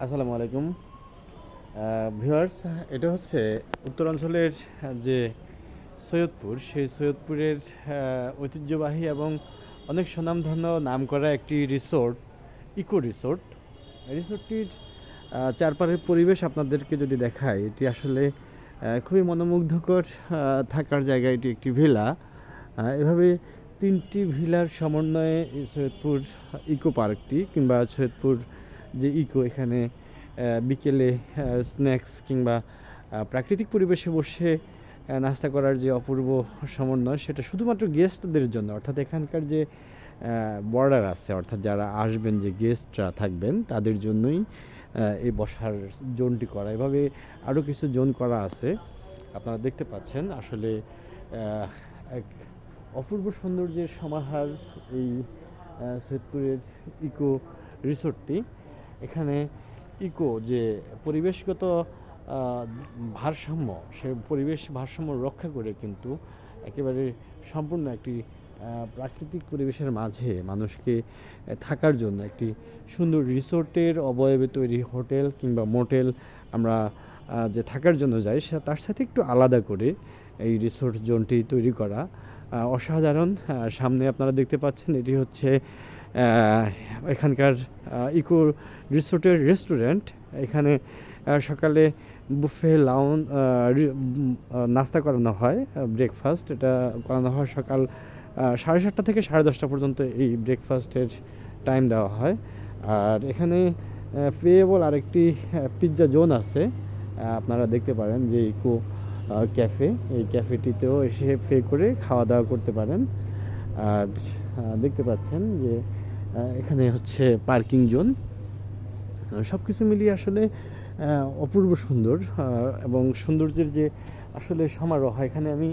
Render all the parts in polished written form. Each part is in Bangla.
আসসালামু আলাইকুম ভিউয়ার্স। এটা হচ্ছে উত্তরাঞ্চলের যে সৈয়দপুর, সেই সৈয়দপুরের ঐতিহ্যবাহী এবং অনেক সুনামধন্য নামকরা একটি রিসোর্ট, ইকো রিসোর্ট। রিসোর্টটির চারপাশের পরিবেশ আপনাদেরকে যদি দেখায়, এটি আসলে খুবই মনোমুগ্ধকর থাকার জায়গা। এটি একটি ভিলা। এভাবে তিনটি ভিলার সমন্বয়ে এই সৈয়দপুর ইকো পার্কটি, কিংবা সৈয়দপুর যে ইকো, এখানে বিকেলে স্ন্যাক্স কিংবা প্রাকৃতিক পরিবেশে বসে নাস্তা করার যে অপূর্ব সমন্বয়, সেটা শুধুমাত্র গেস্টদের জন্য, অর্থাৎ এখানকার যে বর্ডার আছে, অর্থাৎ যারা আসবেন, যে গেস্টরা থাকবেন, তাদের জন্যই এই বসার জোনটি করা। এভাবে আরও কিছু জোন করা আছে, আপনারা দেখতে পাচ্ছেন। আসলে এক অপূর্ব সৌন্দর্যের সমাহার এই সৈয়দপুরের ইকো রিসোর্টটি। এখানে ইকো যে পরিবেশগত ভারসাম্য, সে পরিবেশ ভারসাম্য রক্ষা করে কিন্তু একেবারে সম্পূর্ণ একটি প্রাকৃতিক পরিবেশের মাঝে মানুষকে থাকার জন্য একটি সুন্দর রিসোর্টের অবয়বে তৈরি হোটেল কিংবা মোটেল আমরা যে থাকার জন্য যাই, তার সাথে একটু আলাদা করে এই রিসোর্ট জোনটি তৈরি করা অসাধারণ। সামনে আপনারা দেখতে পাচ্ছেন, এটি হচ্ছে এখানকার ইকো রিসোর্টের রেস্টুরেন্ট। এখানে সকালে বুফে লাউন নাস্তা করানো হয়, ব্রেকফাস্ট এটা করানো হয় সকাল 7:30 থেকে 10:30 পর্যন্ত এই ব্রেকফাস্টের টাইম দেওয়া হয়। আর এখানে পেয়েবল আরেকটি পিৎজা জোন আছে, আপনারা দেখতে পারেন যে ইকো ক্যাফে, এই ক্যাফেটিতেও এসে পে করে খাওয়া দাওয়া করতে পারেন। আর দেখতে পাচ্ছেন যে এখানে হচ্ছে পার্কিং জোন। সব কিছু মিলিয়ে আসলে অপূর্ব সুন্দর, এবং সৌন্দর্যের যে আসলে সমারোহ। এখানে আমি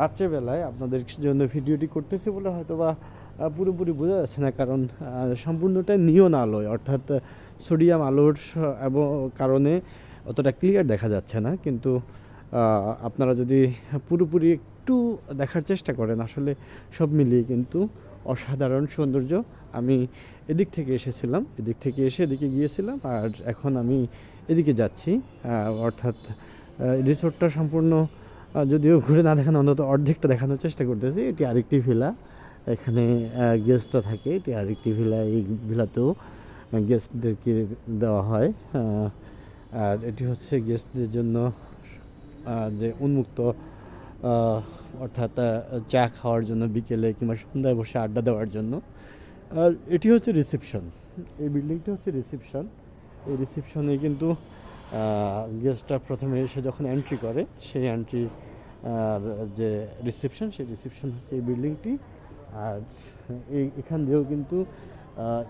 রাত্রেবেলায় আপনাদের জন্য ভিডিওটি করতেছি বলে হয়তো বা পুরোপুরি বোঝা যাচ্ছে না, কারণ সম্পূর্ণটা নিয়ন আলোয়, অর্থাৎ সোডিয়াম আলোর এবং কারণে অতটা ক্লিয়ার দেখা যাচ্ছে না। কিন্তু আপনারা যদি পুরোপুরি একটু দেখার চেষ্টা করেন, আসলে সব মিলিয়ে কিন্তু অসাধারণ সৌন্দর্য। আমি এদিক থেকে এসেছিলাম, এদিক থেকে এসে এদিকে গিয়েছিলাম, আর এখন আমি এদিকে যাচ্ছি। অর্থাৎ রিসোর্টটা সম্পূর্ণ যদিও ঘুরে না দেখানো, অন্তত অর্ধেকটা দেখানোর চেষ্টা করতেছি। এটি আরেকটি ভিলা, এখানে গেস্টরা থাকে। এটি আরেকটি ভিলা, এই ভিলাতেও গেস্টদেরকে দেওয়া হয়। আর এটি হচ্ছে গেস্টদের জন্য যে উন্মুক্ত, অর্থাৎ চা খাওয়ার জন্য বিকেলে কিংবা সন্ধ্যায় বসে আড্ডা দেওয়ার জন্য। আর এটি হচ্ছে রিসেপশন, এই বিল্ডিংটি হচ্ছে রিসেপশন। এই রিসেপশনে কিন্তু গেস্টরা প্রথমে এসে যখন এন্ট্রি করে, সেই এন্ট্রি যে রিসেপশন, সেই রিসেপশন হচ্ছে এই বিল্ডিংটি। আর এখান দিয়েও কিন্তু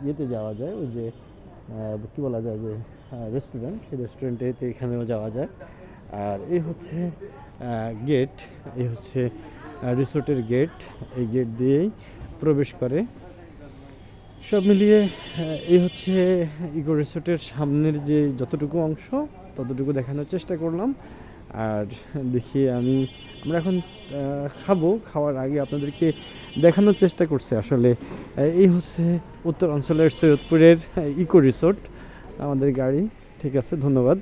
ইয়েতে যাওয়া যায়, ওই যে কী বলা যায়, যে রেস্টুরেন্ট, সেই রেস্টুরেন্টেতে এখানেও যাওয়া যায়। আর এই হচ্ছে গেট, এই হচ্ছে রিসোর্টের গেট। এই গেট দিয়েই প্রবেশ করে। সব মিলিয়ে এই হচ্ছে ইকো রিসোর্টের সামনের যে যতটুকু অংশ, ততটুকু দেখানোর চেষ্টা করলাম। আর দেখি আমরা এখন খাওয়ার আগে আপনাদেরকে দেখানোর চেষ্টা করছি। আসলে এই হচ্ছে উত্তর অঞ্চলের সৈয়দপুরের ইকো রিসোর্ট। আমাদের গাড়ি ঠিক আছে, ধন্যবাদ।